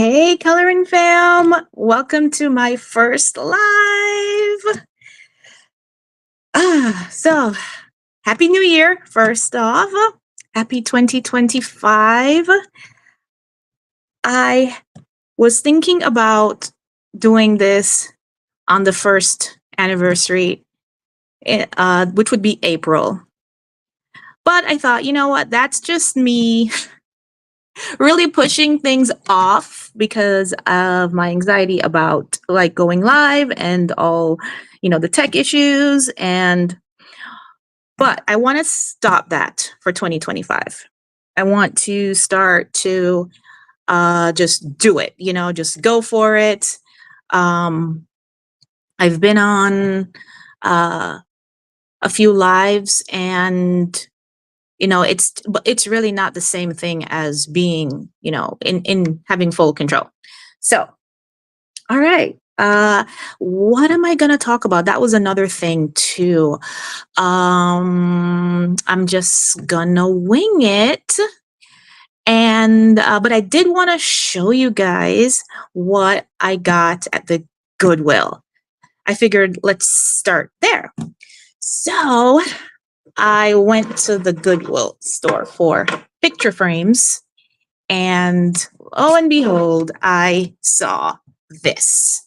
Hey, coloring fam! Welcome to my first live. So happy New Year, first off. Happy 2025. I was thinking about doing this on the first anniversary, which would be April. But I thought, you know what? That's just me really pushing things off because of my anxiety about like going live and all, the tech issues. But I want to stop that for 2025. I want to start to just do it, just go for it. I've been on a few lives, and it's really not the same thing as being, in having full control. So, all right. What am I going to talk about? That was another thing too. I'm just gonna wing it. But I did want to show you guys what I got at the Goodwill. I figured let's start there. So I went to the Goodwill store for picture frames, and lo and behold, I saw this.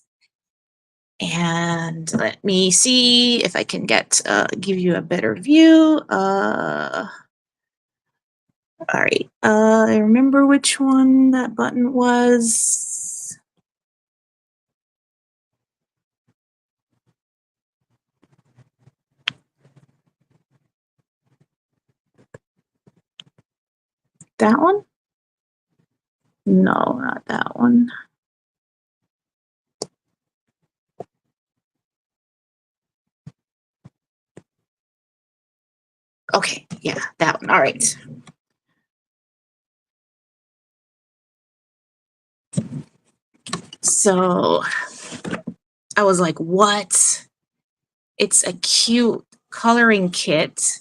And let me see if I can give you a better view. All right. I remember which one that button was. That one? No, not that one. Okay, yeah, that one. All right. So I was like, what? It's a cute coloring kit.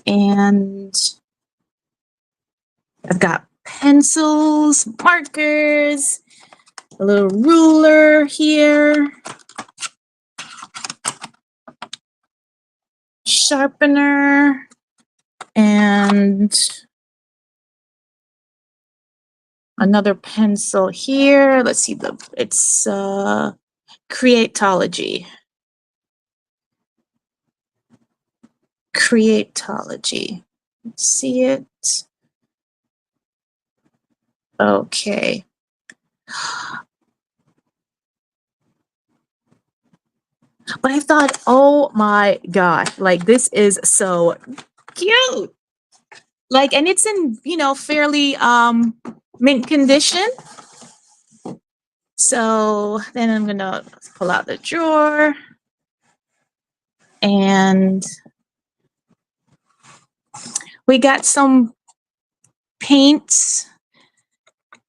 And I've got pencils, markers, a little ruler here, sharpener, and another pencil here. Let's see, it's Creatology. See it? Okay. But I thought, oh my gosh, like this is so cute. Like, and it's in, fairly mint condition. So then I'm gonna pull out the drawer, and we got some paints,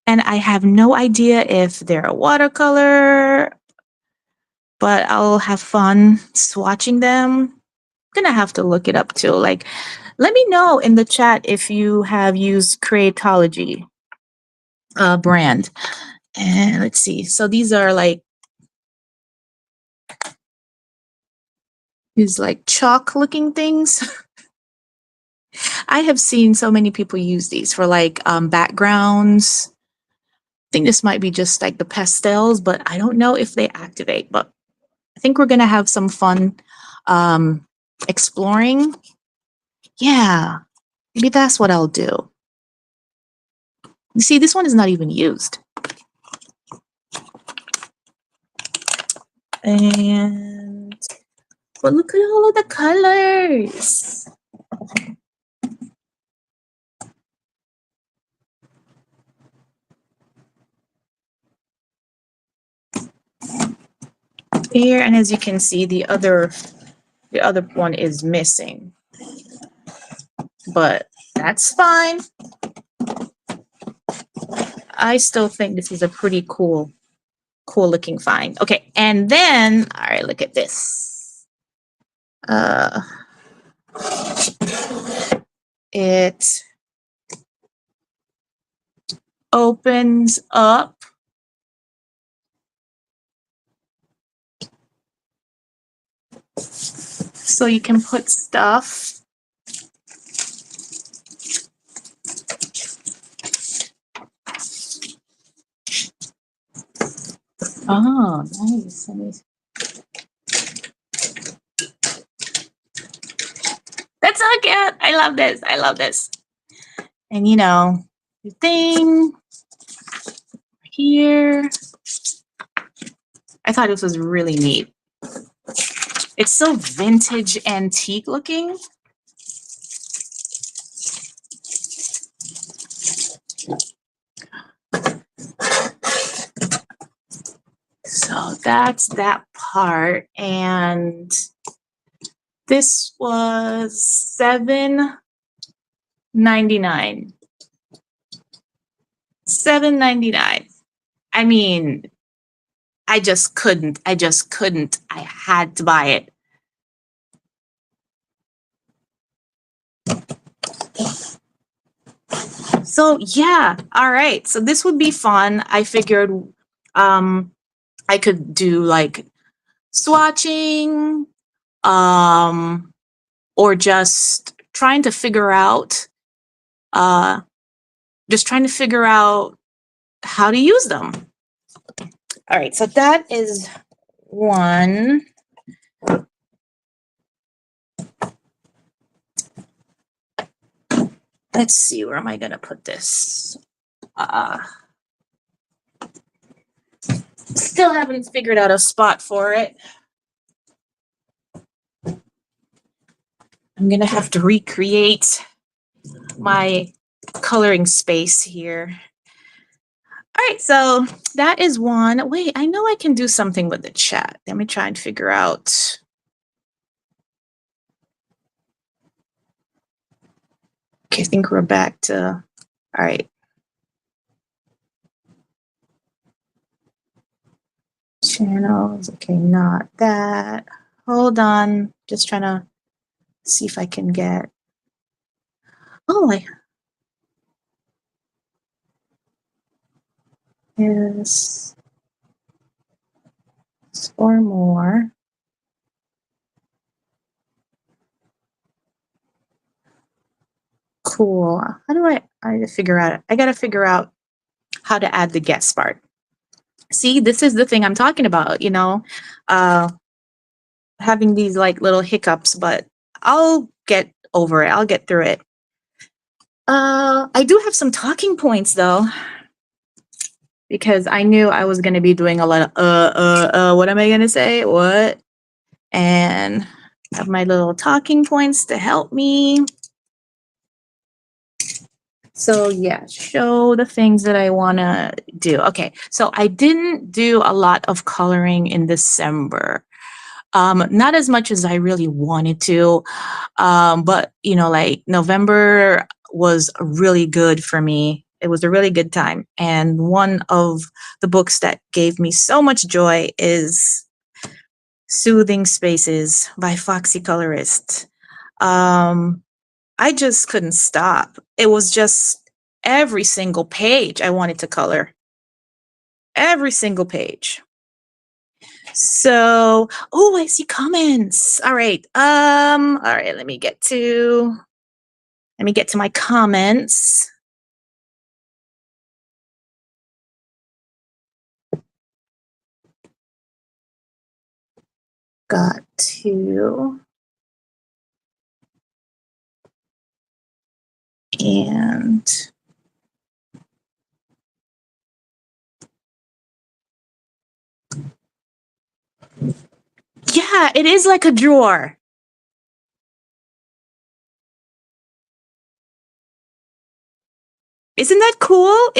and I have no idea if they're a watercolor, but I'll have fun swatching them. I'm gonna have to look it up too. Like, let me know in the chat if you have used Creatology brand. And let's see. So these are like chalk looking things. I have seen so many people use these for like backgrounds. I think this might be just like the pastels, but I don't know if they activate. But I think we're gonna have some fun exploring. Yeah, maybe that's what I'll do. You see, this one is not even used. But look at all of the colors. Here, and as you can see, the other one is missing, but that's fine. I still think this is a pretty cool looking find. Okay, and then, all right, look at this. It opens up. So you can put stuff. Oh, nice. That's so cute. I love this. I love this. And you know, the thing here. I thought this was really neat. It's so vintage antique looking. So that's that part. And this was $7.99. $7.99. I mean, I just couldn't. I had to buy it. So yeah, all right. So this would be fun. I figured I could do like swatching, or just trying to figure out how to use them. All right, so that is one. Let's see, where am I gonna put this? Still haven't figured out a spot for it. I'm gonna have to recreate my coloring space here. All right, so that is one. Wait, I know I can do something with the chat. Let me try and figure out. Okay, I think we're back to, all right. Channels, okay, not that. Hold on, just trying to see if I can get, oh, yes, or more. Cool. How do I gotta figure out how to add the guest part. See, this is the thing I'm talking about, you know, having these like little hiccups, but I'll get over it. I'll get through it. I do have some talking points though, because I knew I was going to be doing a lot of, what am I going to say? What? And I have my little talking points to help me. So yeah, show the things that I want to do. Okay, so I didn't do a lot of coloring in December. Not as much as I really wanted to, but you know, like November was really good for me. It was a really good time. And one of the books that gave me so much joy is Soothing Spaces by Foxy Colorist. I just couldn't stop. It was just every single page I wanted to color. Every single page. So, oh, I see comments. All right. All right, let me get to my comments. Got to, and yeah, it is like a drawer. Isn't that cool?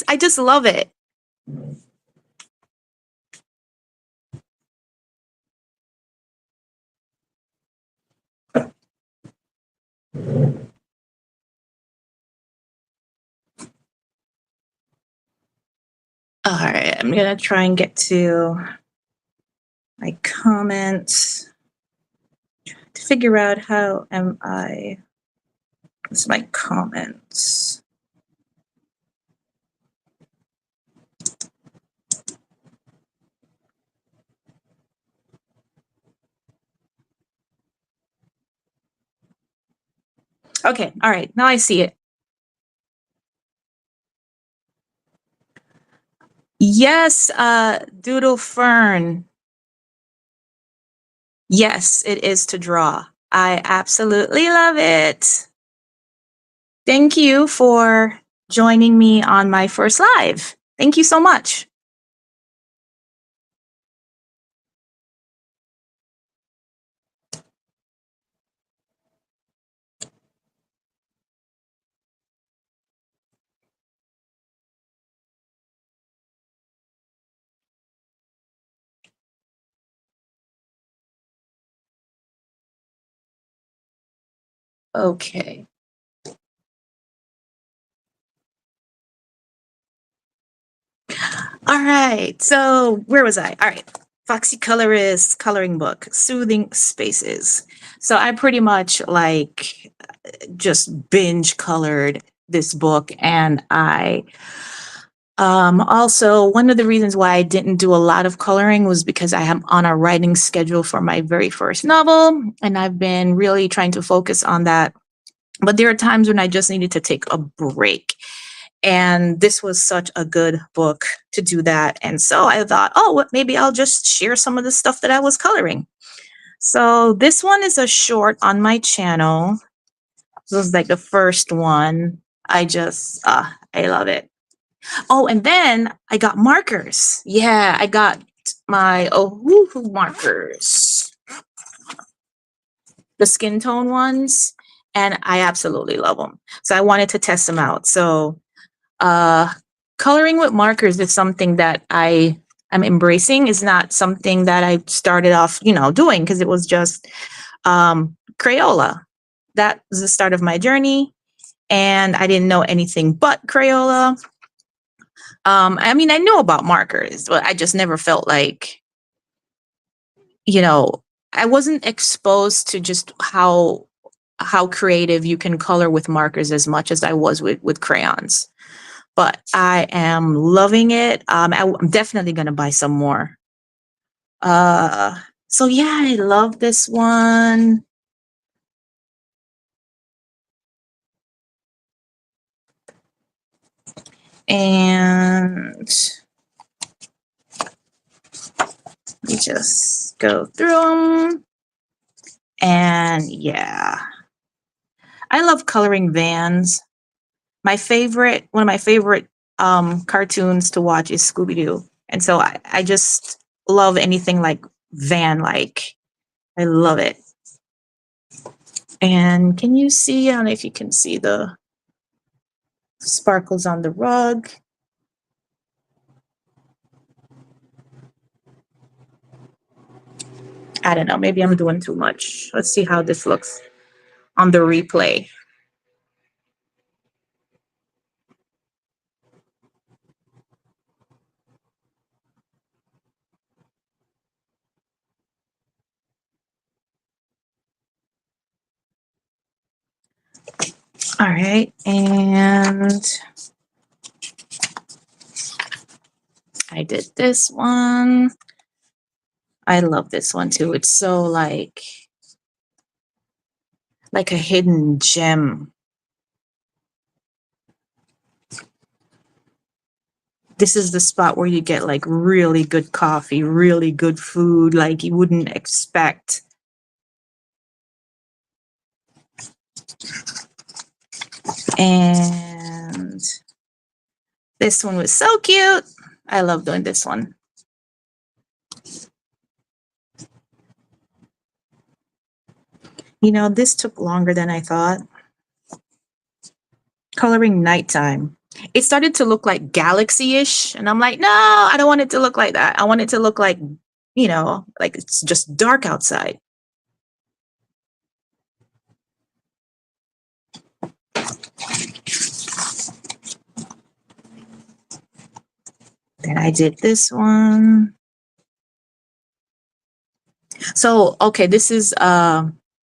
I just love it. All right, I'm gonna try and get to my comments to figure out how am I. What's my comments? Okay, all right, now I see it. Yes, Doodle Fern. Yes, it is to draw. I absolutely love it. Thank you for joining me on my first live. Thank you so much. Okay. All right. So where was I? All right. Foxy Colorist coloring book, Soothing Spaces. So I pretty much like just binge colored this book, and I also, one of the reasons why I didn't do a lot of coloring was because I am on a writing schedule for my very first novel, and I've been really trying to focus on that. But there are times when I just needed to take a break. And this was such a good book to do that. And so I thought, oh, well, maybe I'll just share some of the stuff that I was coloring. So this one is a short on my channel. This was like the first one. I love it. Oh, and then I got markers. Yeah, I got my Ohuhu markers, the skin tone ones, and I absolutely love them. So I wanted to test them out. So uh, coloring with markers is something that I am embracing. Is not something that I started off, doing because it was just Crayola. That was the start of my journey, and I didn't know anything but Crayola. I mean, I knew about markers, but I just never felt like, you know, I wasn't exposed to just how creative you can color with markers as much as I was with crayons. But I am loving it. I'm definitely gonna buy some more. So yeah, I love this one. And we just go through them. And yeah, I love coloring vans. One of my favorite cartoons to watch is Scooby Doo. And so I just love anything like van like. I love it. And can you see, I don't know if you can see the sparkles on the rug. I don't know, maybe I'm doing too much. Let's see how this looks on the replay. All right, and I did this one. I love this one too. It's so like a hidden gem. This is the spot where you get like really good coffee, really good food, like you wouldn't expect. And this one was so cute. I love doing this one. This took longer than I thought. Coloring nighttime. It started to look like galaxy-ish, and I'm like, no, I don't want it to look like that. I want it to look like, like it's just dark outside. Then I did this one. So, okay, this is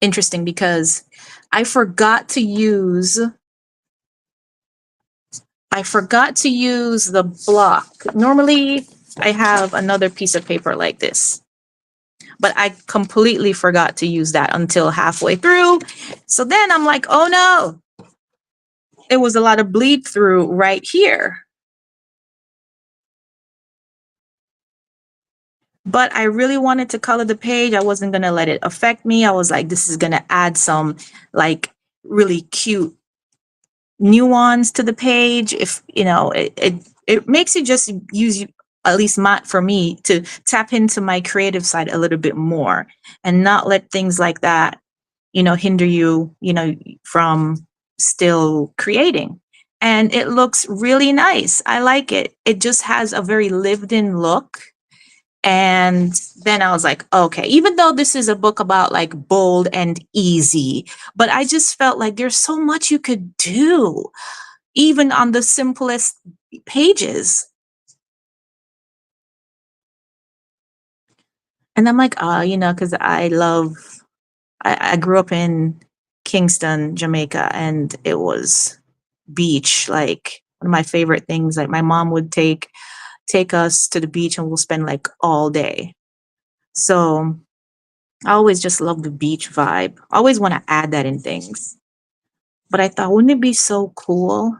interesting because I forgot to use I forgot to use the block. Normally, I have another piece of paper like this, but I completely forgot to use that until halfway through. So then I'm like, oh no, there was a lot of bleed through right here. But I really wanted to color the page. I wasn't going to let it affect me. I was like, this is going to add some like really cute nuance to the page. If you know it makes you just use, at least my, for me, to tap into my creative side a little bit more and not let things like that, hinder you, from still creating. And it looks really nice. I like it. It just has a very lived in look. And then I was like, okay, even though this is a book about like bold and easy, but I just felt like there's so much you could do even on the simplest pages. And I'm like, because I grew up in Kingston, Jamaica, and it was beach, like one of my favorite things. Like my mom would take us to the beach and we'll spend like all day. So I always just love the beach vibe. I always want to add that in things. But I thought, wouldn't it be so cool?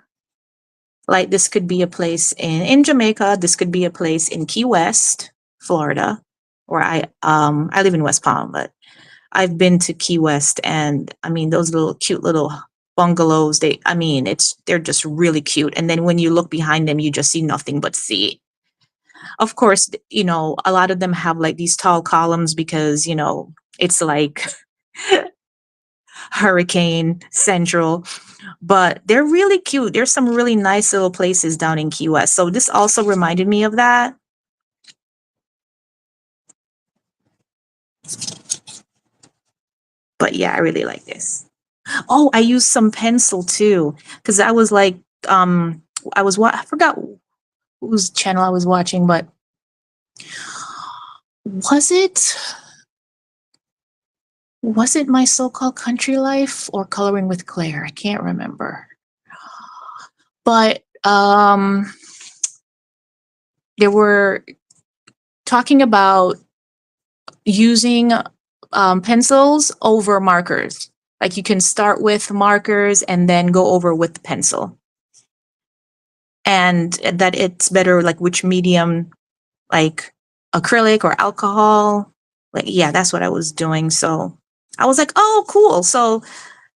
Like this could be a place in Jamaica. This could be a place in Key West, Florida, where I live in West Palm, but I've been to Key West, and I mean those little cute little bungalows. They're just really cute. And then when you look behind them, you just see nothing but sea. Of course, a lot of them have like these tall columns because it's like Hurricane Central, but they're really cute. There's some really nice little places down in Key West. So this also reminded me of that. But yeah, I really like this. Oh, I used some pencil too, because I was like, I forgot whose channel I was watching, but was it was it My So-Called Country Life or Coloring with Claire? I can't remember. But they were talking about using pencils over markers. Like you can start with markers and then go over with the pencil. And that it's better like which medium, like acrylic or alcohol. Like, yeah, that's what I was doing. So I was like, oh, cool. So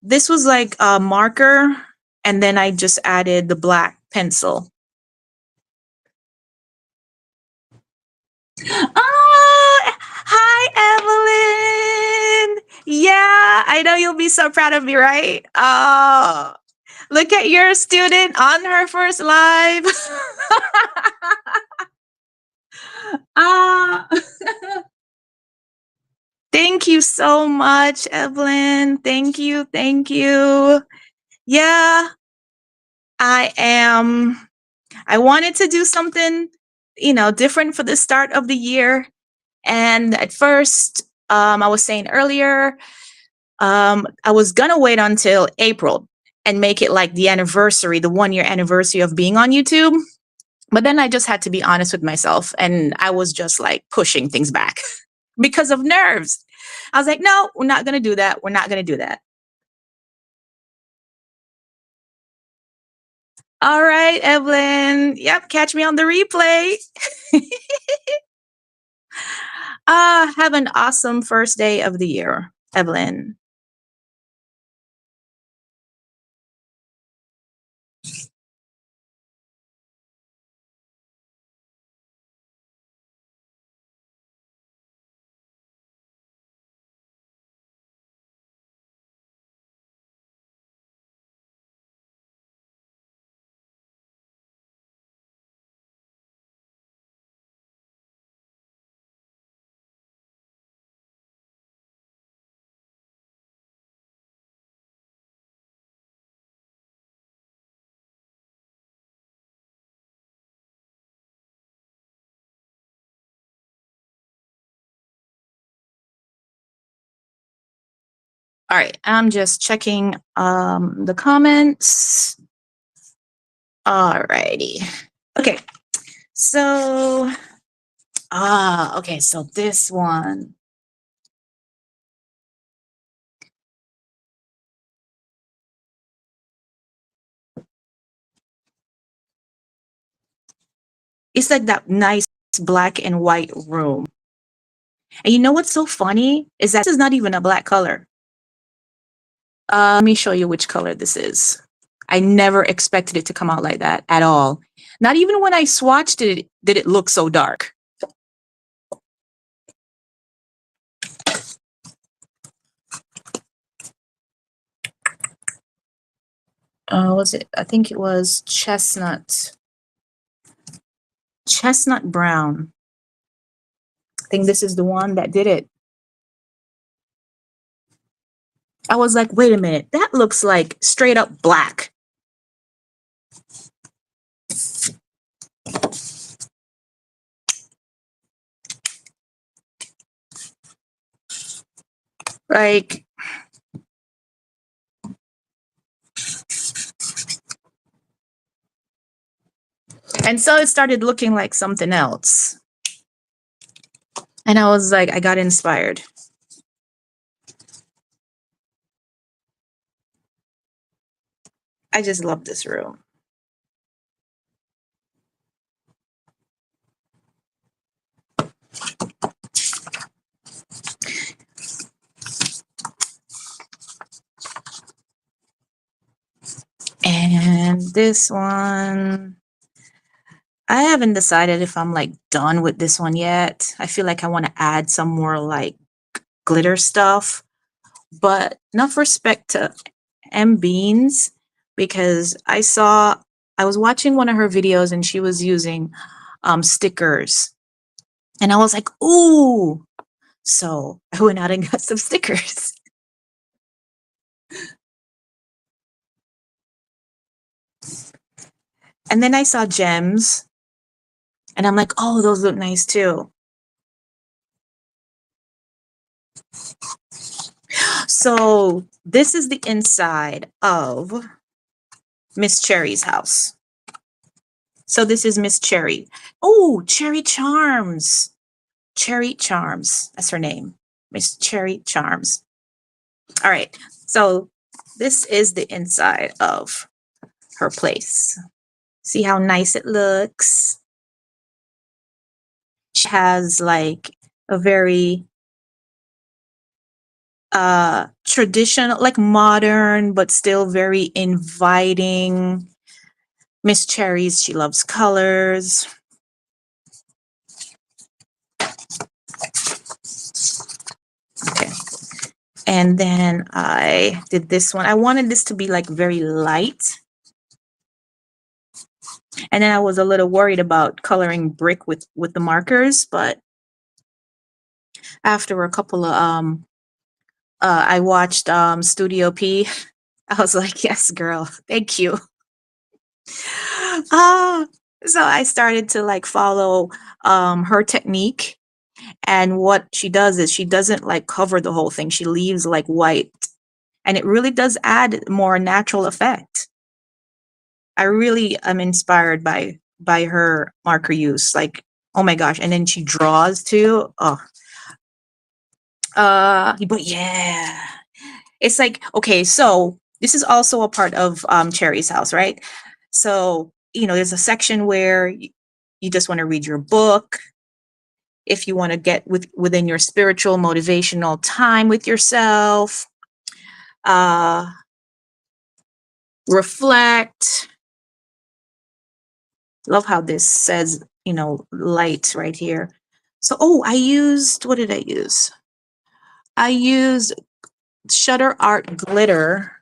this was like a marker, and then I just added the black pencil. Oh, hi, Evelyn. Yeah, I know you'll be so proud of me, right? Oh, look at your student on her first live. Ah, thank you so much, Evelyn. Thank you. Thank you. Yeah, I am. I wanted to do something, different for the start of the year. And at first, I was saying earlier, I was gonna wait until April and make it like the anniversary, the 1 year anniversary of being on YouTube. But then I just had to be honest with myself, and I was just like pushing things back because of nerves. I was like, no, we're not gonna do that. We're not gonna do that. All right, Evelyn. Yep, catch me on the replay. Have an awesome first day of the year, Evelyn. All right, I'm just checking the comments. All righty. Okay, so okay, so this one. It's like that nice black and white room. And you know what's so funny is that this is not even a black color. Let me show you which color this is. I never expected it to come out like that at all. Not even when I swatched it did it look so dark. Was it? I think it was chestnut brown. I think this is the one that did it. I was like, wait a minute, that looks like straight up black. Like, and so it started looking like something else. And I was like, I got inspired. I just love this room. And this one, I haven't decided if I'm like done with this one yet. I feel like I want to add some more like glitter stuff, but enough respect to M Beans, because I was watching one of her videos and she was using stickers, and I was like, ooh. So I went out and got some stickers. And then I saw gems and I'm like, oh, those look nice too. So this is the inside of Miss Cherry's house. So this is Miss Cherry. Oh, Cherry Charms. Cherry Charms. That's her name. Miss Cherry Charms. All right. So this is the inside of her place. See how nice it looks? She has like a very traditional, like modern, but still very inviting. Miss Cherry's, she loves colors. Okay. And then I did this one. I wanted this to be like very light. And then I was a little worried about coloring brick with the markers, but after a couple of I watched Studio P. I was like, yes, girl, thank you. Ah, so I started to like follow her technique, and what she does is she doesn't like cover the whole thing. She leaves like white, and it really does add more natural effect. I really am inspired by her marker use. Like, oh my gosh, and then she draws too. Oh, but yeah, it's like, okay, so this is also a part of Cherry's house, right? So, you know, there's a section where you just want to read your book. If you want to get within your spiritual motivational time with yourself, uh, reflect. Love how this says, you know, light right here. So, oh, I used, what did I use? I used Shutter Art glitter.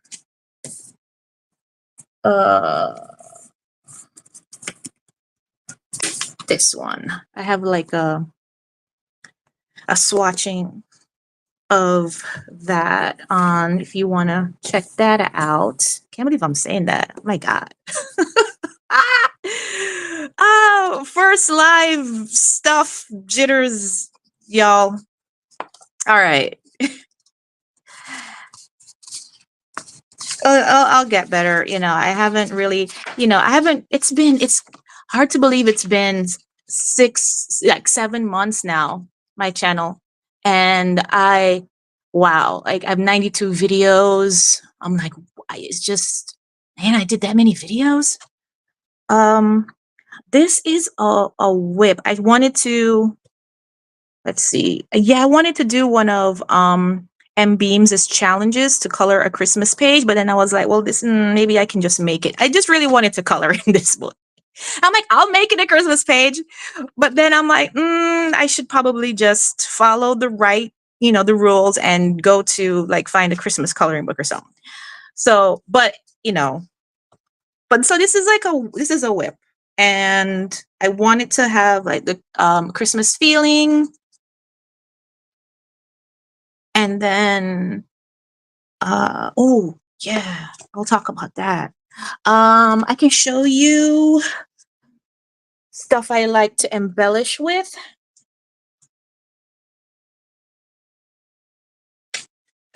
This one. I have like a swatching of that on, if you want to check that out. Can't believe I'm saying that. Oh my God. Ah! Oh, first live stuff, jitters, y'all. All right. I'll get better. I haven't really, it's hard to believe it's been like 7 months now, my channel. And wow, like I have 92 videos. I'm like, it's just, man, I did that many videos. Um, this is a whip. I wanted to, let's see. Yeah, I wanted to do one of M Beams' challenges to color a Christmas page, but then I was like, well, maybe I can just make it. I just really wanted to color in this book. I'm like, I'll make it a Christmas page, but then I'm like, I should probably just follow the rules and go to like find a Christmas coloring book or something. So, but so this is a whip, and I wanted to have like the Christmas feeling. And then, oh yeah, I'll talk about that. I can show you stuff I like to embellish with.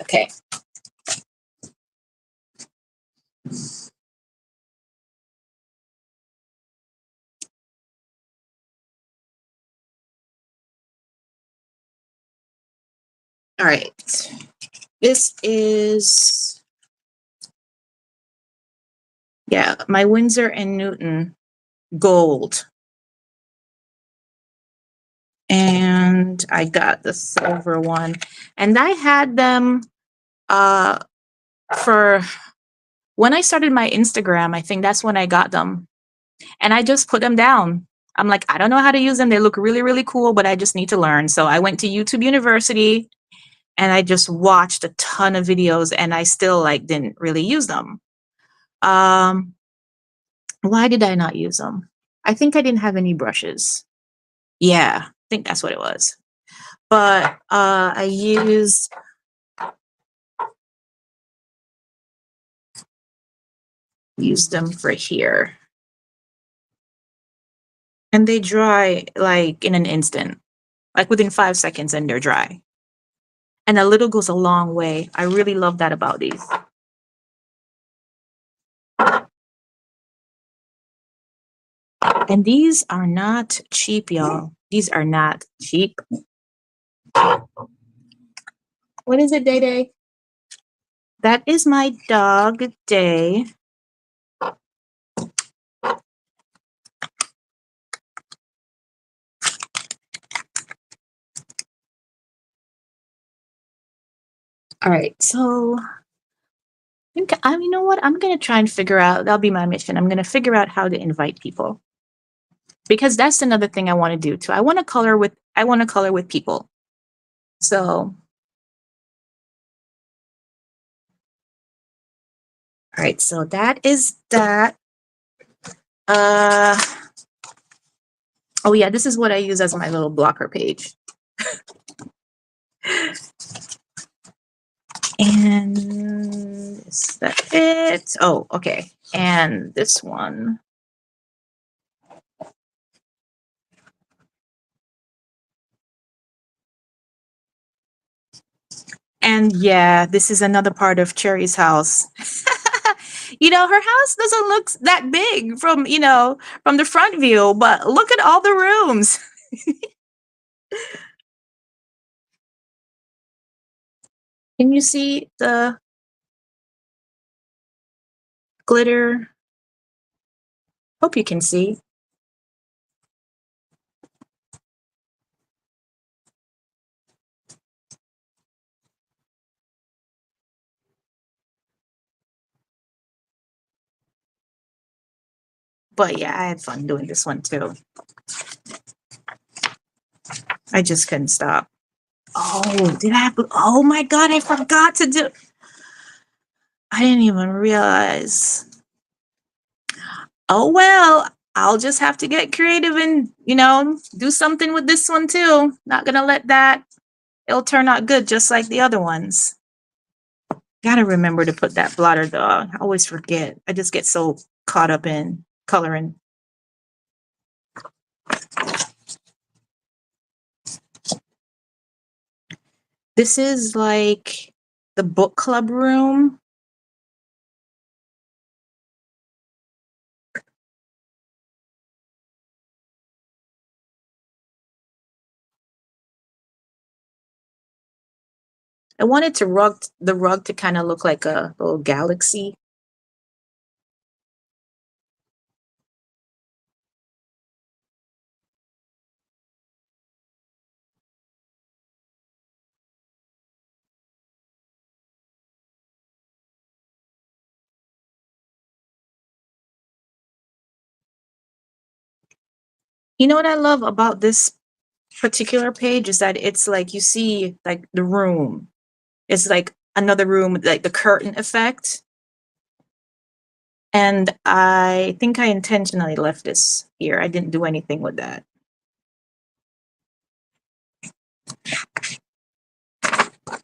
Okay. All right. This is, yeah, my Winsor and Newton gold. And I got the silver one. And I had them for when I started my Instagram. I think that's when I got them. And I just put them down. I'm like, I don't know how to use them. They look really, really cool, but I just need to learn. So I went to YouTube University and I just watched a ton of videos, and I still like didn't really use them. Why did I not use them? I think I didn't have any brushes. Yeah, I think that's what it was. But I used them for here. And they dry like in an instant, like within 5 seconds, and they're dry. And a little goes a long way. I really love that about these. And these are not cheap, y'all. These are not cheap. What is it, Day Day? That is my dog, Day. All right, so you know what? I'm gonna try and figure out. That'll be my mission. I'm gonna figure out how to invite people, because that's another thing I want to do too. I want to color with people. So, all right, so that is that. Uh, oh yeah, this is what I use as my little blocker page. And is that it? Oh, okay. And this one. And yeah, this is another part of Cherry's house. Her house doesn't look that big from the front view, but look at all the rooms. Can you see the glitter? Hope you can see. But yeah, I had fun doing this one too. I just couldn't stop. Oh, oh my God, I forgot to do. I didn't even realize. Oh well, I'll just have to get creative and, do something with this one too. Not gonna let that. It'll turn out good just like the other ones. Gotta remember to put that blotter though. I always forget. I just get so caught up in coloring. This is like the book club room. I wanted the rug to kind of look like a little galaxy. You know what I love about this particular page is that it's like you see like the room. It's like another room, like the curtain effect. And I think I intentionally left this here. I didn't do anything with that.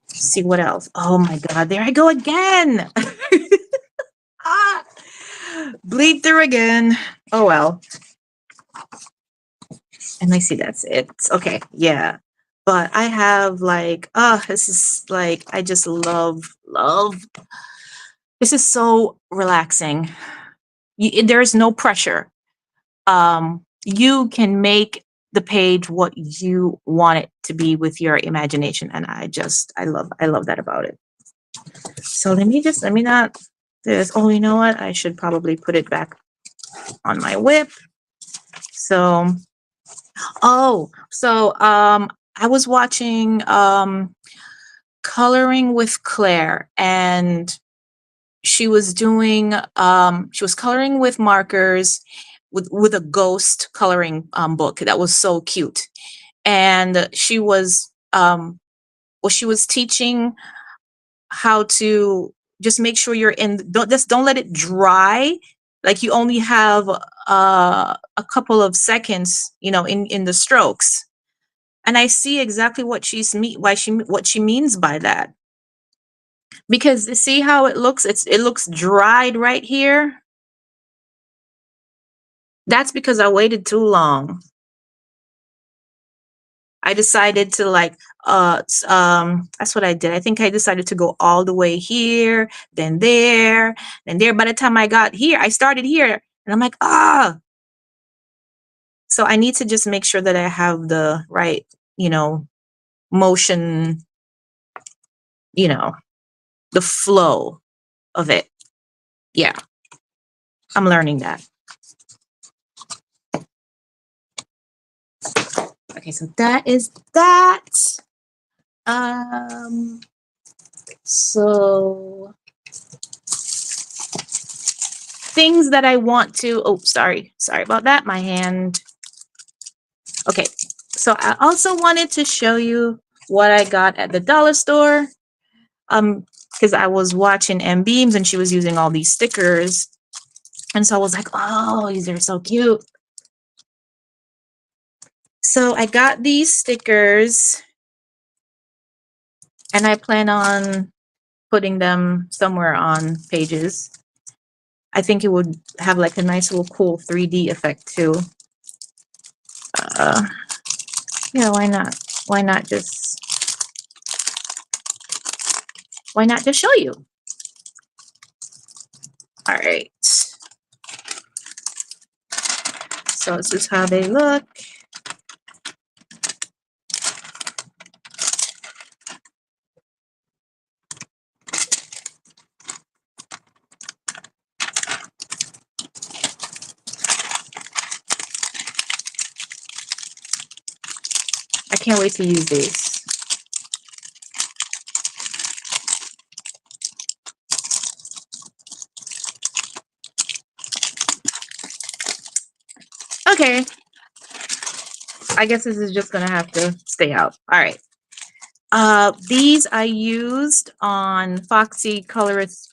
See what else? Oh my God, there I go again. Ah, bleed through again. Oh well. And I see that's it. Okay, yeah. But I have like, this is like, I just love. This is so relaxing. There is no pressure. You can make the page what you want it to be with your imagination, and I love that about it. So let me not this. Oh, you know what? I should probably put it back on my whip. So, I was watching Coloring with Claire, and she was coloring with markers with a ghost coloring book that was so cute. And she was teaching how to just make sure you're in, don't let it dry, like you only have a couple of seconds, in the strokes. And I see exactly what she means by that, because you see how it looks, it looks dried right here. That's because I waited too long. I decided to that's what I did. I think I decided to go all the way here, then there, then there. By the time I got here, I started here and I'm like, so I need to just make sure that I have the right, motion, you know, the flow of it. Yeah, I'm learning that. Okay, so that is that. So things that I want to, sorry about that. My hand. Okay, so I also wanted to show you what I got at the dollar store. Because I was watching M Beams and she was using all these stickers. And so I was like, oh, these are so cute. So I got these stickers and I plan on putting them somewhere on pages. I think it would have like a nice little cool 3D effect too. Yeah, why not? Why not just show you? All right. So this is how they look. I can't wait to use these. Okay. I guess this is just gonna have to stay out. All right. These I used on Foxy Colorist.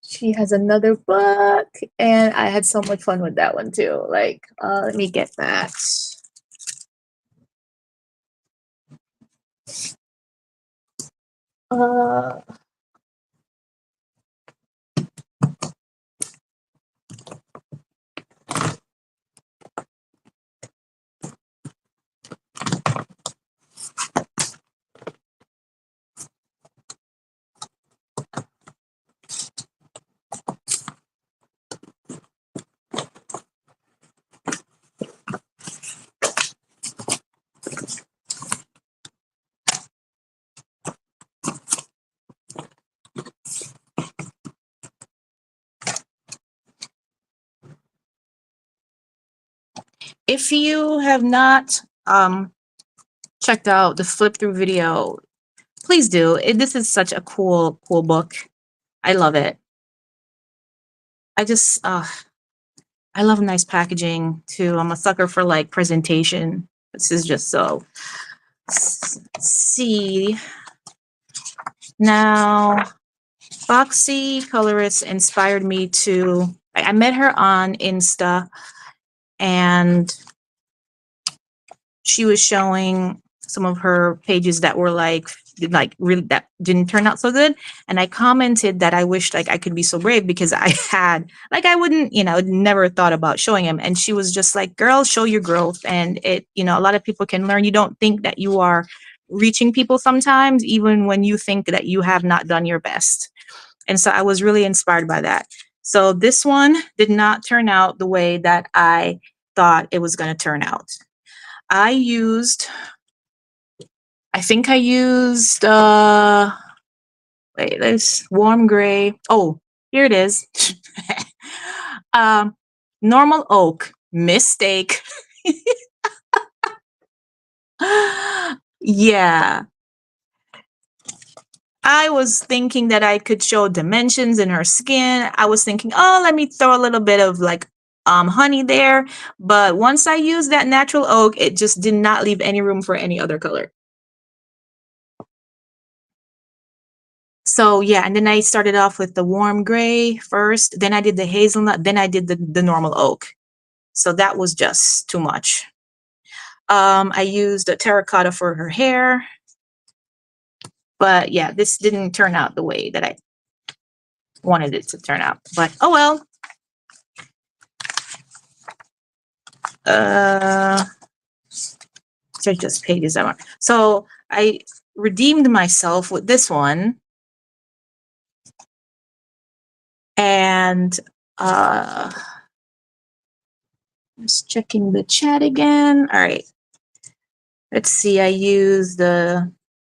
She has another book, and I had so much fun with that one too. Like, let me get that. Uh, If you have not checked out the flip through video, please do. This is such a cool book. I love it. I just I love nice packaging too. I'm a sucker for like presentation. This is just so. Let's see now. Foxy colorist inspired me to. I met her on Insta, and she was showing some of her pages that were like really that didn't turn out so good, and I commented that I wished like I could be so brave because I had like I wouldn't never thought about showing him, and she was just like, girl, show your growth. And it a lot of people can learn. You don't think that you are reaching people sometimes, even when you think that you have not done your best. And so I was really inspired by that. So this one did not turn out the way that I thought it was going to turn out. I think I used wait, there's warm gray. Oh, here it is. um Normal oak. Mistake. Yeah. I was thinking that I could show dimensions in her skin. I was thinking, oh, let me throw a little bit of like honey there. But once I used that natural oak, it just did not leave any room for any other color. So yeah, and then I started off with the warm gray first, then I did the hazelnut, then I did the normal oak. So that was just too much. I used a terracotta for her hair. But yeah, this didn't turn out the way that I wanted it to turn out. But oh well. So just pages I want. So I redeemed myself with this one. And just checking the chat again. All right. Let's see. I used the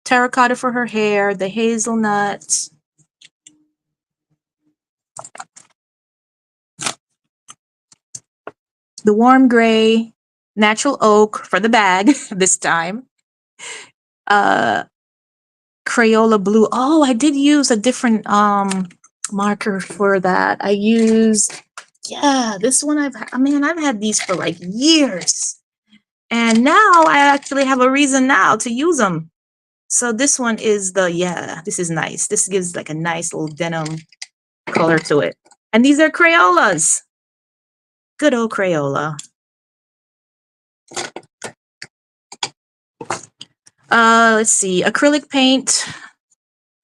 terracotta for her hair, the hazelnut. The warm gray, natural oak for the bag this time. Crayola blue. Oh, I did use a different marker for that. I used this one I've had these for like years. And now I actually have a reason now to use them. So this one is this is nice. This gives like a nice little denim color to it. And these are Crayolas. Good old Crayola. Let's see. Acrylic paint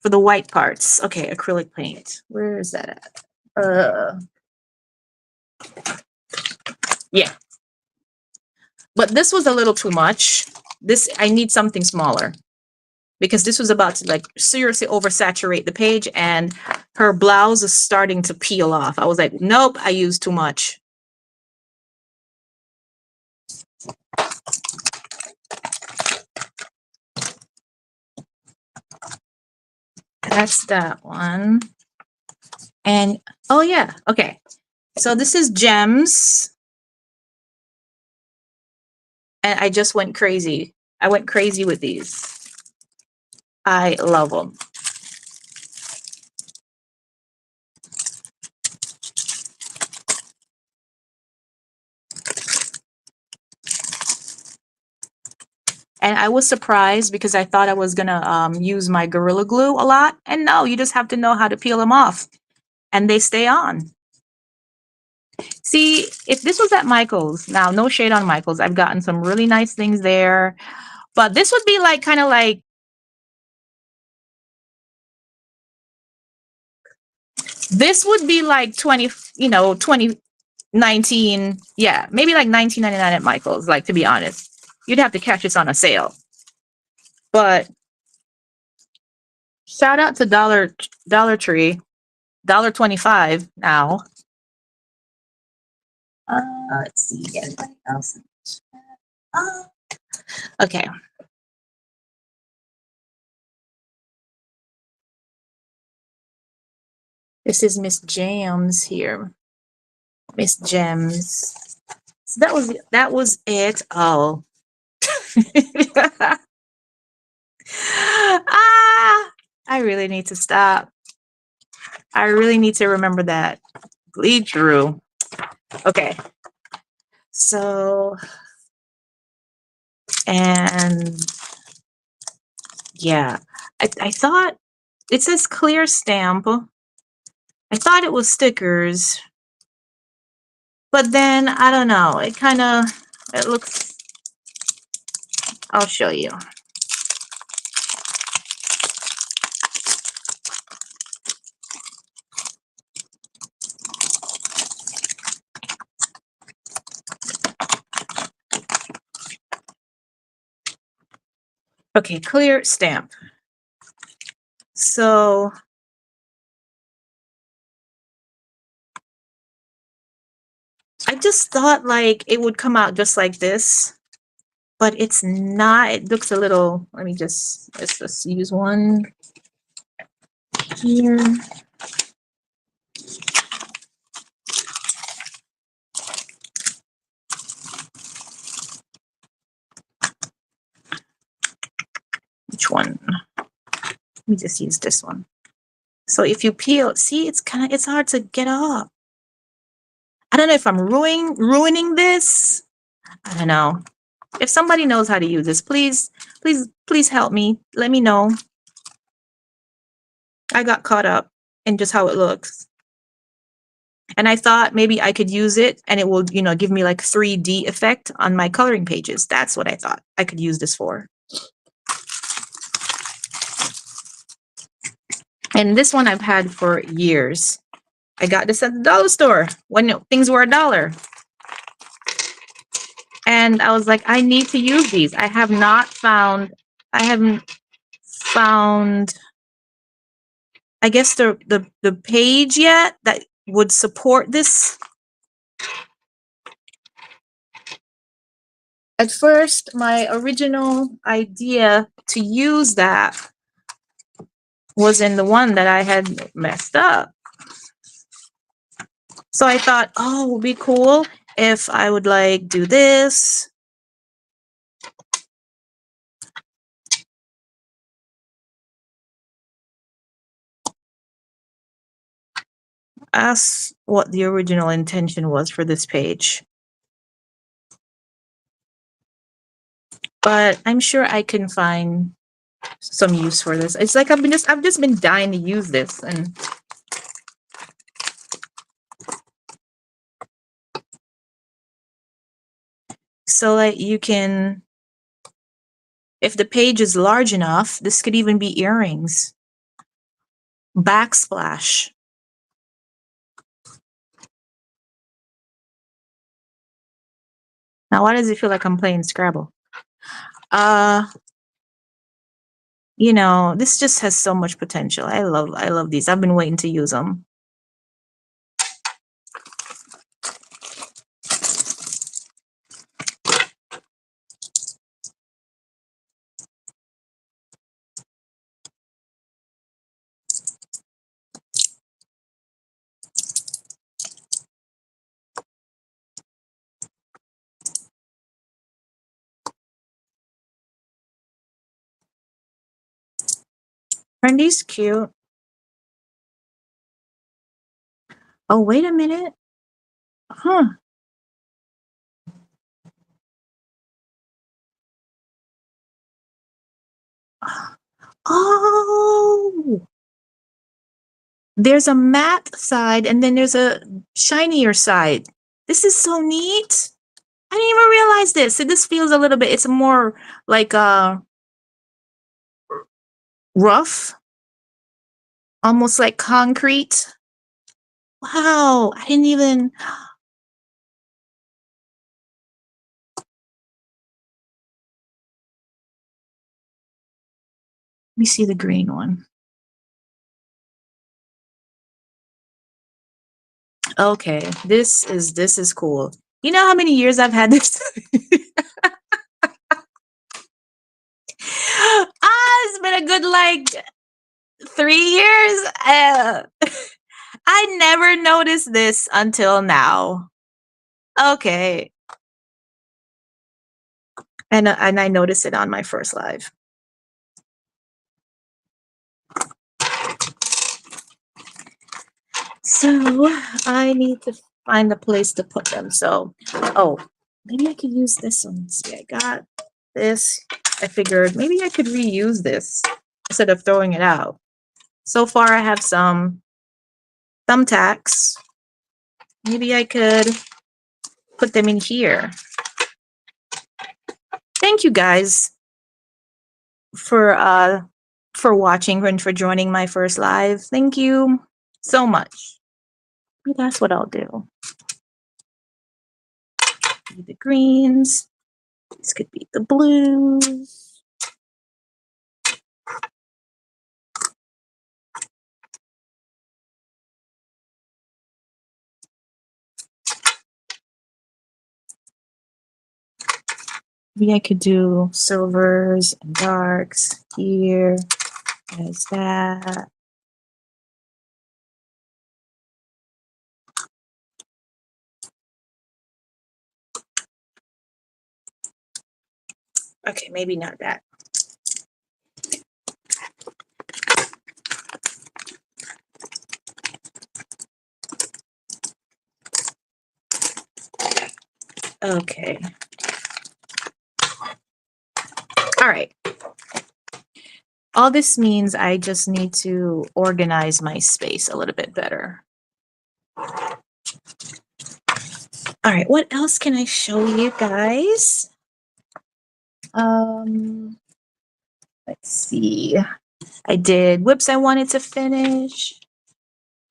for the white parts. Okay, acrylic paint. Where is that at? Yeah. But this was a little too much. I need something smaller because this was about to like seriously oversaturate the page, and her blouse is starting to peel off. I was like, nope, I used too much. That's that one. And oh yeah, okay. So this is Gems. And I just went crazy. I went crazy with these. I love them. And I was surprised because I thought I was gonna use my Gorilla Glue a lot. And no, you just have to know how to peel them off. And they stay on. See, if this was at Michael's, now no shade on Michael's, I've gotten some really nice things there. But this would be like kind of like this would be like 2019. Yeah, maybe like 19.99 at Michael's, like to be honest. You'd have to catch this on a sale. But shout out to Dollar Tree, $1.25 now. Let's see, anybody else? Okay. This is Miss Jams here. Miss Gems. So that was it. Oh. Ah, I really need to stop. I really need to remember that. Bleed through. Okay. So, and yeah, I thought it says clear stamp. I thought it was stickers, but then I don't know. It looks, I'll show you. Okay, clear stamp. So I just thought like it would come out just like this, but it's not. It looks a little, let's just use one here. Which one? Let me just use this one. So if you peel, see, it's hard to get off. I don't know if I'm ruining this. I don't know. If somebody knows how to use this, please help me. Let me know. I got caught up in just how it looks. And I thought maybe I could use it and it will, give me like 3D effect on my coloring pages. That's what I thought I could use this for. And this one I've had for years. I got this at the dollar store when things were $1. And I was like, I need to use these. I haven't found, I guess, the page yet that would support this. At first, my original idea to use that was in the one that I had messed up. So I thought, oh, it would be cool if I would like do this. That's what the original intention was for this page. But I'm sure I can find some use for this. It's like I've just been dying to use this. And so like you can, if the page is large enough, this could even be earrings. Backsplash. Now, why does it feel like I'm playing Scrabble? This just has so much potential. I love these. I've been waiting to use them. Aren't these cute? Oh, wait a minute. Huh. Oh, there's a matte side and then there's a shinier side. This is so neat. I didn't even realize this. So this feels a little bit, it's more like rough, almost like concrete. Wow, I didn't even. Let me see the green one. Okay, this is cool. You know how many years I've had this? It's been a good like 3 years. I never noticed this until now. Okay. And I noticed it on my first live. So I need to find a place to put them. So, oh, maybe I could use this one. See, I got this. I figured maybe I could reuse this instead of throwing it out. So far, I have some thumbtacks. Maybe I could put them in here. Thank you guys for watching and for joining my first live. Thank you so much. That's what I'll do. The greens. This could be the blues. Maybe I could do silvers and darks here as that. Okay, maybe not that. Okay. All right. All this means I just need to organize my space a little bit better. All right, what else can I show you guys? Let's see. I did whips I wanted to finish.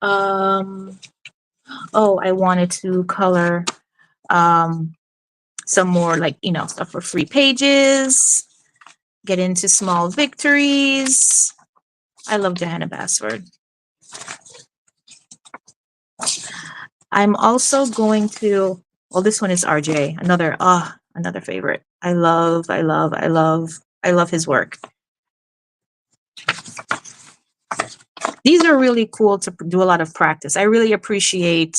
Oh, I wanted to color some more like, stuff for free pages, get into small victories. I love Johanna Basford. I'm also going to, well, this one is RJ, another favorite. I love his work. These are really cool to do a lot of practice. I really appreciate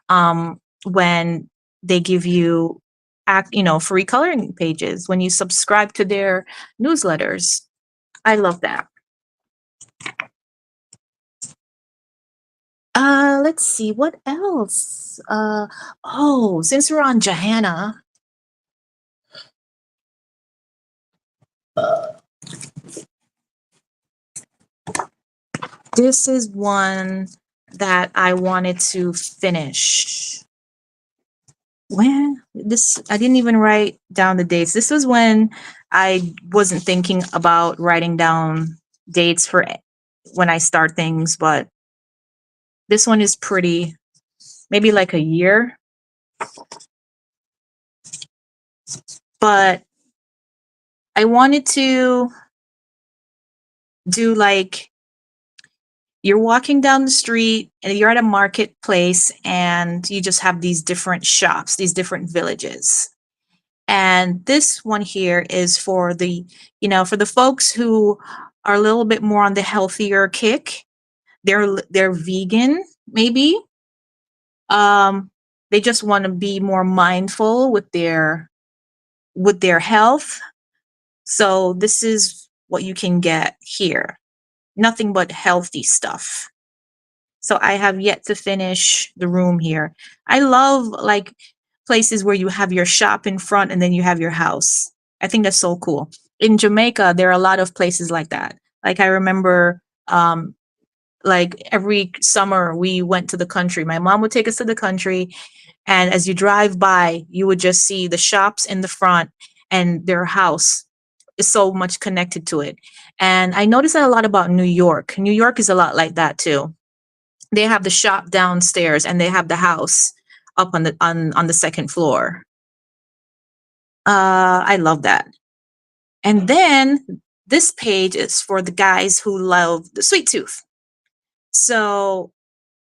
when they give you free coloring pages, when you subscribe to their newsletters. I love that. Let's see, what else? Oh, since we're on Johanna, this is one that I wanted to finish. When I didn't even write down the dates. This was when I wasn't thinking about writing down dates for when I start things, but this one is pretty, maybe like a year. But I wanted to do like, you're walking down the street and you're at a marketplace and you just have these different shops, these different villages. And this one here is for for the folks who are a little bit more on the healthier kick. They're vegan, maybe. They just want to be more mindful with their health. So this is what you can get here. Nothing but healthy stuff. So I have yet to finish the room here. I love like places where you have your shop in front and then you have your house. I think that's so cool. In Jamaica, there are a lot of places like that. Like I remember like every summer we went to the country. My mom would take us to the country, and as you drive by, you would just see the shops in the front and their house is so much connected to it. And I noticed that a lot about New York. New York is a lot like that too. They have the shop downstairs and they have the house up on the second floor. I love that. And then this page is for the guys who love the sweet tooth. So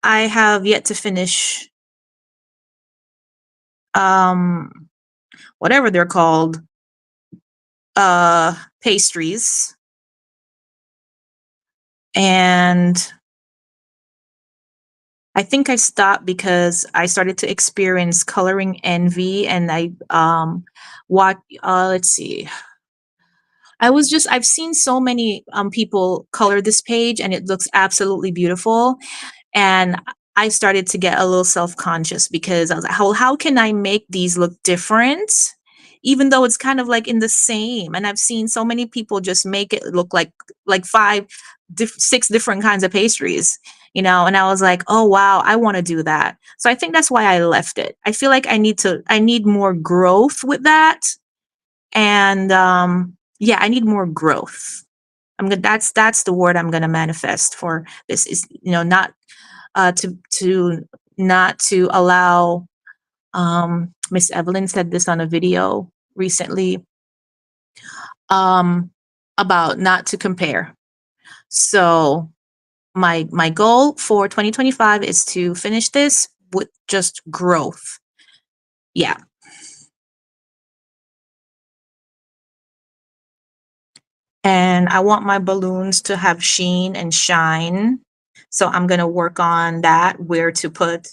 I have yet to finish whatever they're called, pastries. And I think I stopped because I started to experience coloring envy, and I What, let's see. I've seen so many people color this page and it looks absolutely beautiful. And I started to get a little self-conscious because I was like, how can I make these look different? Even though it's kind of like in the same. And I've seen so many people just make it look like six different kinds of pastries, and I was like, oh wow, I want to do that. So I think that's why I left it. I feel like I need more growth with that. And yeah, I need more growth. That's the word I'm gonna manifest for this is, not to not to allow, Miss Evelyn said this on a video recently, um about not to compare. So my goal for 2025 is to finish this with just growth. Yeah. And I want my balloons to have sheen and shine. So I'm going to work on that, where to put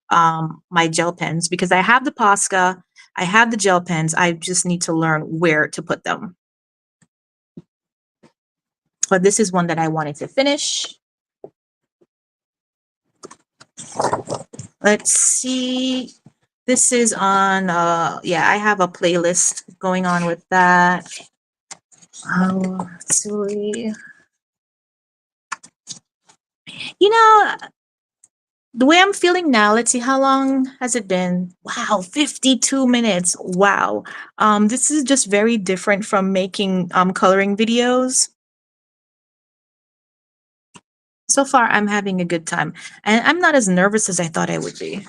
my gel pens, because I have the Posca, I have the gel pens. I just need to learn where to put them. But this is one that I wanted to finish. Let's see. This is on, yeah, I have a playlist going on with that. Oh, sorry. You know, the way I'm feeling now, let's see, how long has it been? Wow, 52 minutes. Wow. This is just very different from making coloring videos. So far, I'm having a good time. And I'm not as nervous as I thought I would be.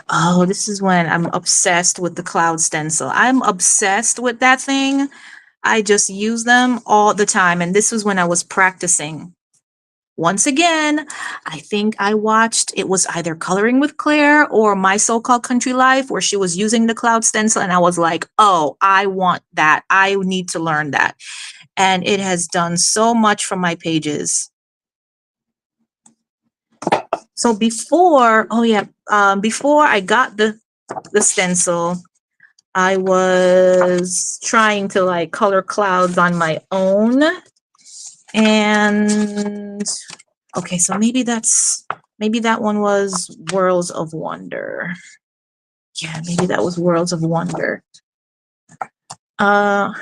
Oh, this is when I'm obsessed with the cloud stencil. I'm obsessed with that thing. I just use them all the time. And this was when I was practicing. Once again, I think I watched, it was either Coloring with Claire or My So-Called Country Life, where she was using the cloud stencil. And I was like, oh, I want that. I need to learn that. And it has done so much for my pages. So before I got the stencil, I was trying to like color clouds on my own. And okay, so maybe that one was Worlds of Wonder. Yeah, maybe that was Worlds of Wonder. Uh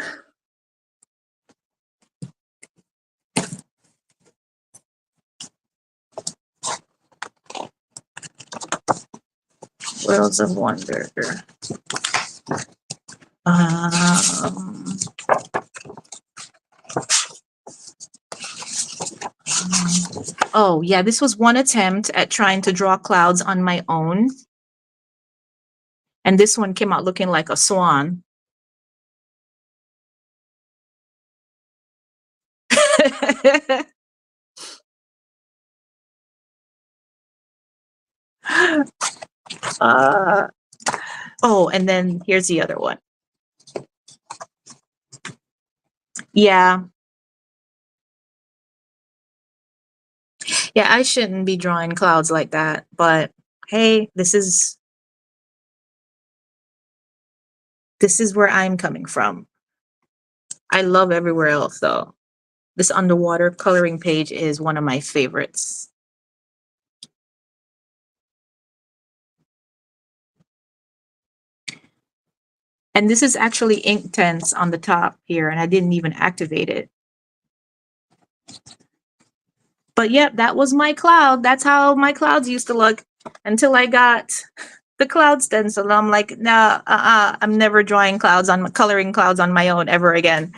Worlds of Wonder. Um, oh yeah, this was one attempt at trying to draw clouds on my own. And this one came out looking like a swan. uh, oh, and then here's the other one. Yeah. Yeah, I shouldn't be drawing clouds like that, but hey, this is where I'm coming from. I love Everywhere Else though. This underwater coloring page is one of my favorites. And this is actually Inktense on the top here, and I didn't even activate it. But yep, that was my cloud. That's how my clouds used to look until I got the cloud stencil. I'm like, nah, I'm never drawing clouds coloring clouds on my own ever again.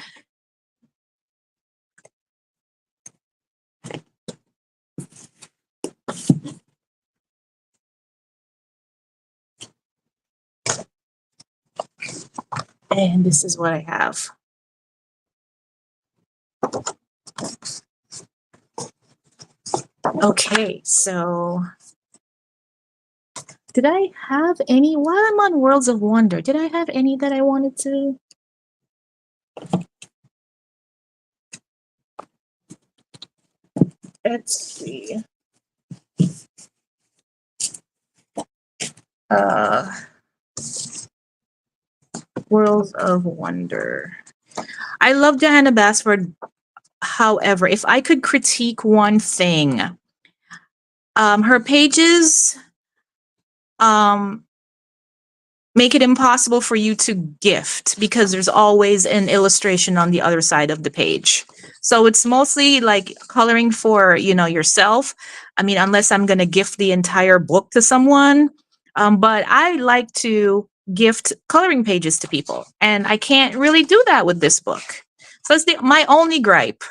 And this is what I have. Okay, so did I have any, while I'm on Worlds of Wonder, did I have any that I wanted to? Let's see. Uh, Worlds of Wonder. I love Johanna Basford. However, if I could critique one thing, her pages um, make it impossible for you to gift because there's always an illustration on the other side of the page. So it's mostly like coloring for, yourself. I mean, unless I'm going to gift the entire book to someone. But I like to gift coloring pages to people, and I can't really do that with this book. So it's my only gripe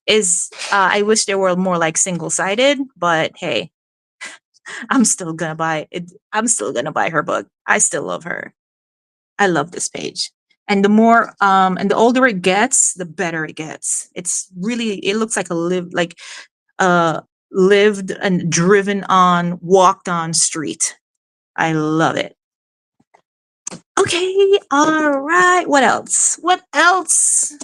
is I wish they were more like single-sided, but hey, I'm still gonna buy it. I'm still gonna buy her book. I still love her. I love this page. And the more and the older it gets, the better it gets. It looks like uh lived and driven on, walked on street. I love it. Okay, all right. What else? What else?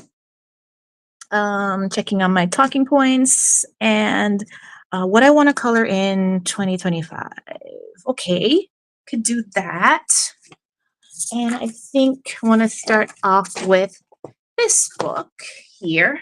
Checking on my talking points and what I want to color in 2025. Okay, could do that. And I think I want to start off with this book here.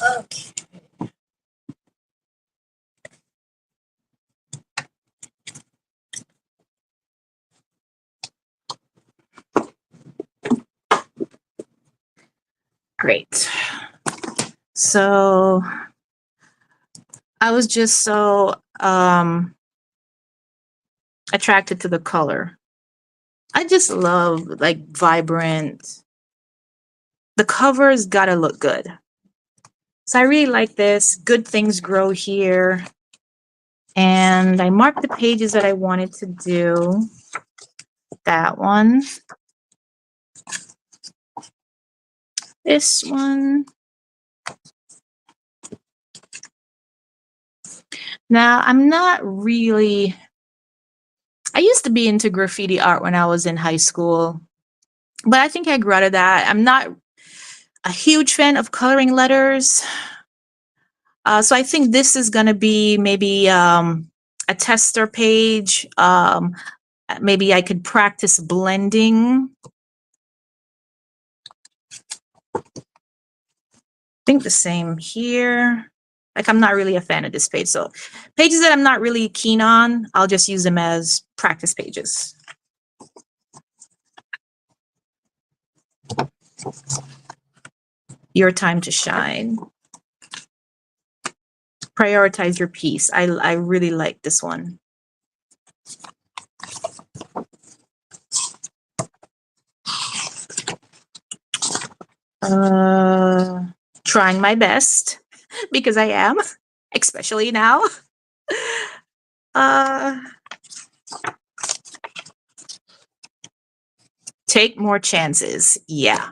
Okay. Great. So I was just so attracted to the color. I just love like vibrant. The cover's gotta look good. So I really like this. Good things grow here. And I marked the pages that I wanted to do. That one. This one. Now, I'm not really. I used to be into graffiti art when I was in high school, but I think I grew out of that. I'm not a huge fan of coloring letters. So I think this is going to be maybe a tester page. Maybe I could practice blending. I think the same here. Like, I'm not really a fan of this page. So pages that I'm not really keen on, I'll just use them as practice pages. Your time to shine. Prioritize your peace. I really like this one. Trying my best because I am, especially now. Take more chances. Yeah.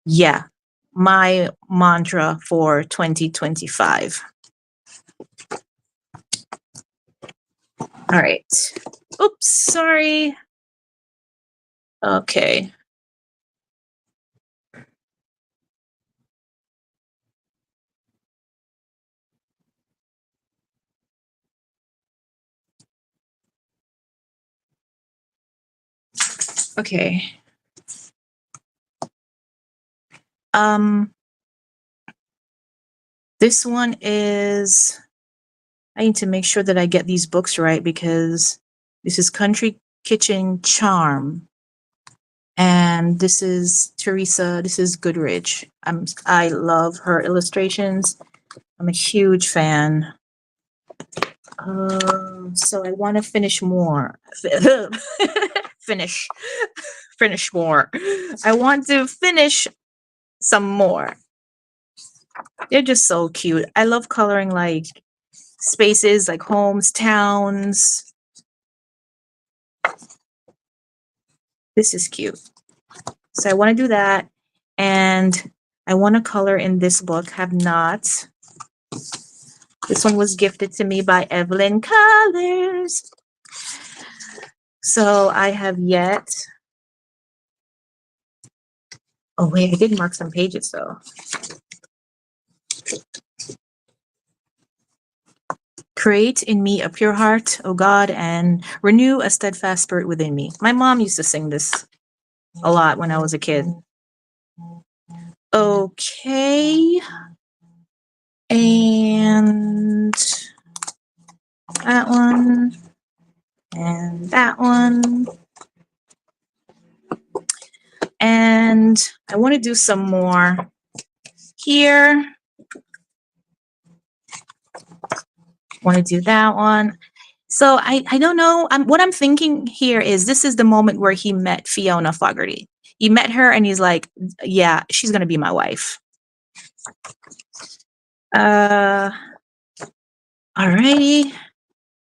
Yeah. My mantra for 2025. All right. Oops, sorry. Okay. Okay. This one is, I need to make sure that I get these books right because this is Country Kitchen Charm. And this is Teresa, this is Goodrich. I love her illustrations. I'm a huge fan. So I want to finish more. Finish more. I want to finish some more. They're just so cute. I love coloring like spaces, like homes, towns. This is cute. So I want to do that. And I want to color in this book. Have not. This one was gifted to me by Evelyn Colors. So I have yet. Oh, wait, I did mark some pages though. Create in me a pure heart, O God, and renew a steadfast spirit within me. My mom used to sing this a lot when I was a kid. Okay. And that one. And that one. And I want to do some more here. Want to do that one. So I don't know. What I'm thinking here is this is the moment where he met Fiona Fogarty. He met her and he's like, yeah, she's going to be my wife. Alrighty.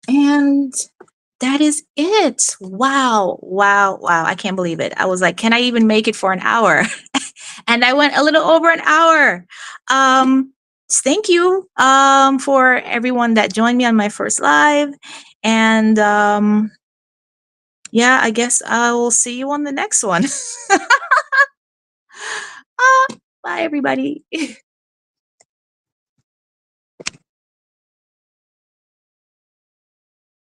And that is it. Wow. Wow. Wow. I can't believe it. I was like, can I even make it for an hour? And I went a little over an hour. Thank you for everyone that joined me on my first live. And yeah, I guess I will see you on the next one. Bye, everybody.